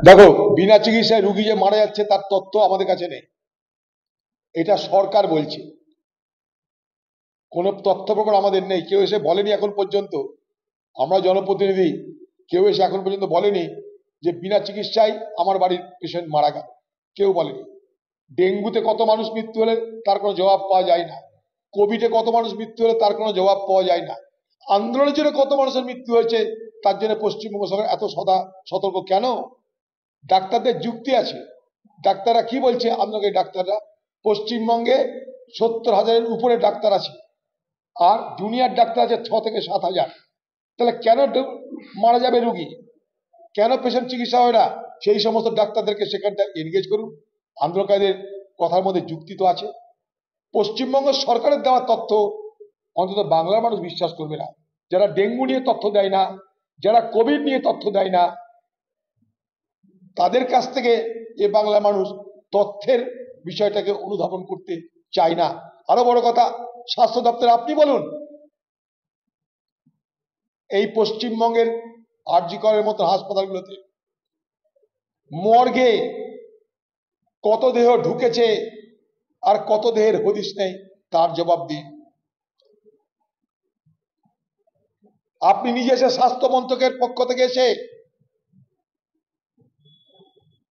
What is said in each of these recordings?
দেখো, বিনা চিকিৎসায় রুগী যে মারা যাচ্ছে তার তথ্য আমাদের কাছে নেই, এটা সরকার বলছে। কোনো তথ্য প্রমাণ আমাদের নেই, কেউ এসে বলেনি এখন পর্যন্ত। আমরা জনপ্রতিনিধি, কেউ এসে এখন পর্যন্ত বলেনি যে বিনা চিকিৎসায় আমার বাড়ির পেশেন্ট মারা গেল, কেউ বলেনি। ডেঙ্গুতে কত মানুষ মৃত্যু হলে তার কোনো জবাব পাওয়া যায় না, কোভিডে কত মানুষ মৃত্যু হলে তার কোনো জবাব পাওয়া যায় না, আন্দোলনের জন্য কত মানুষের মৃত্যু হয়েছে তার জন্য পশ্চিমবঙ্গ সরকার এত সতর্ক কেন? ডাক্তারদের যুক্তি আছে। ডাক্তাররা কি বলছে? আন্দোলনকারী ডাক্তাররা পশ্চিমবঙ্গে 70,000-এর উপরে ডাক্তার আছে, আর জুনিয়র ডাক্তার আছে 6 থেকে 7,000। তাহলে কেন মারা যাবে রুগী? কেন পেশেন্ট চিকিৎসা হয় না? সেই সমস্ত ডাক্তারদেরকে সেখানটা এনগেজ করুন। আন্দোলনকারীদের কথার মধ্যে যুক্তি তো আছে। পশ্চিমবঙ্গ সরকারের দেওয়া তথ্য অন্তত বাংলার মানুষ বিশ্বাস করবে না। যারা ডেঙ্গু নিয়ে তথ্য দেয় না, যারা কোভিড নিয়ে তথ্য দেয় না, তাদের কাছ থেকে এ বাংলা মানুষ তথ্যের বিষয়টাকে অনুধাবন করতে চায় না। আরো বড় কথা, স্বাস্থ্য দপ্তরে আপনি বলুন, এই পশ্চিমবঙ্গের আরজি করের মতো হাসপাতালগুলোতে মর্গে কত দেহ ঢুকেছে আর কত দেহের হদিশ নেই, তার জবাব দিন। আপনি নিজে এসে স্বাস্থ্য মন্ত্রকের পক্ষ থেকে এসে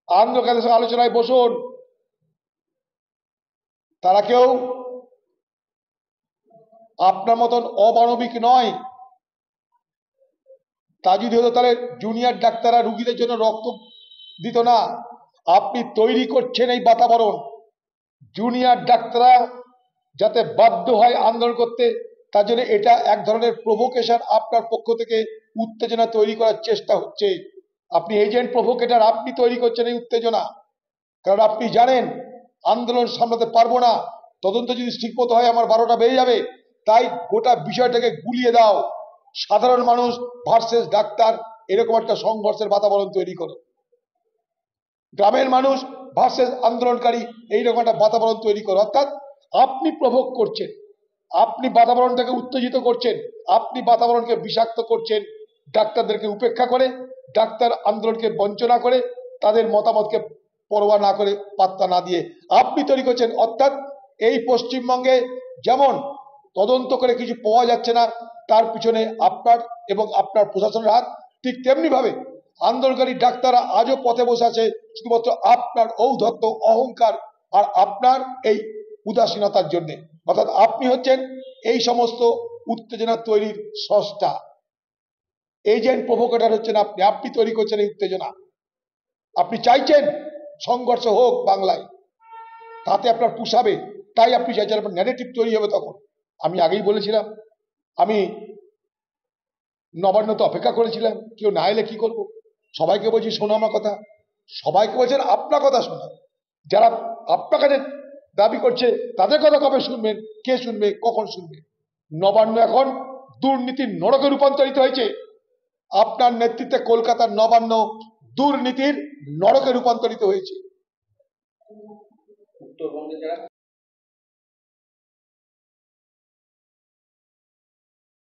আন্দোলনের সঙ্গে আলোচনায় বসুন। তারা কেউ আপনার মতন অমানবিক নয়। তা যদি হতো তাহলে জুনিয়র ডাক্তাররা রুগীদের জন্য রক্ত দিত না। আপনি তৈরি করছেন এই বাতাবরণ, জুনিয়র ডাক্তাররা যাতে বাধ্য হয় আন্দোলন করতে, তার জন্য এটা এক ধরনের প্রভোকেশন। আপনার পক্ষ থেকে উত্তেজনা তৈরি করার চেষ্টা হচ্ছে। আপনি এজেন্ট প্রভোকেটর, আপনি তৈরি করছেন এই উত্তেজনা। কারণ আপনি জানেন আন্দোলন সামলাতে পারবো না, তদন্ত যদি ঠিকমতো হয় আমার 12টা বেজে যাবে। তাই গোটা বিষয়টাকে গুলিয়ে দাও, সাধারণ মানুষ ভার্সেস ডাক্তার, এরকম একটা সংঘর্ষের বাতাবরণ তৈরি করো। গ্রামের মানুষ ভার্সেস আন্দোলনকারী, এইরকম একটা বাতাবরণ তৈরি করো। অর্থাৎ আপনি প্রভোগ করছেন, আপনি বাতাবরণটাকে উত্তেজিত করছেন, আপনি বাতাবরণকে বিষাক্ত করছেন। ডাক্তারদেরকে উপেক্ষা করে, ডাক্তার আন্দোলনকে বঞ্চনা করে, তাদের মতামতকে পরোয়া না করে, পাত্তা না দিয়ে আপনি তৈরি করছেন। অর্থাৎ এই পশ্চিমবঙ্গে যেমন তদন্ত করে কিছু পাওয়া যাচ্ছে না, তার পিছনে আপনার এবং আপনার প্রশাসনের হাত, ঠিক তেমনি ভাবে আন্দোলনকারী ডাক্তাররা আজও পথে বসে আছে শুধুমাত্র আপনার ঔদ্ধত্য, অহংকার আর আপনার এই উদাসীনতার জন্য। অর্থাৎ আপনি হচ্ছেন এই সমস্ত উত্তেজনা তৈরির স্রষ্টা। এজেন্ট প্রভোকেটর হচ্ছেন আপনি, আপনি তৈরি করছেন এই উত্তেজনা। আপনি চাইছেন সংঘর্ষ হোক বাংলায়, তাতে আপনার পুষাবে, তাই আপনি চাইছেন, আপনার ন্যারেটিভ তৈরি হবে। তখন আমি আগেই বলেছিলাম, আমি নবান্নতে অপেক্ষা করেছিলাম, কেউ না এলে কি করবো? সবাইকে বলছি শোনো আমার কথা, সবাইকে বলছেন আপনার কথা শোনা। যারা আপনার কাছে দাবি করছে তাদের কথা কবে শুনবেন? কে শুনবে? কখন শুনবে? নবান্ন এখন দুর্নীতির নরকে রূপান্তরিত হয়েছে। আপনার নেতৃত্বে কলকাতার নবান্ন দুর্নীতির নরকে রূপান্তরিত হয়েছে। উত্তরবঙ্গে যারা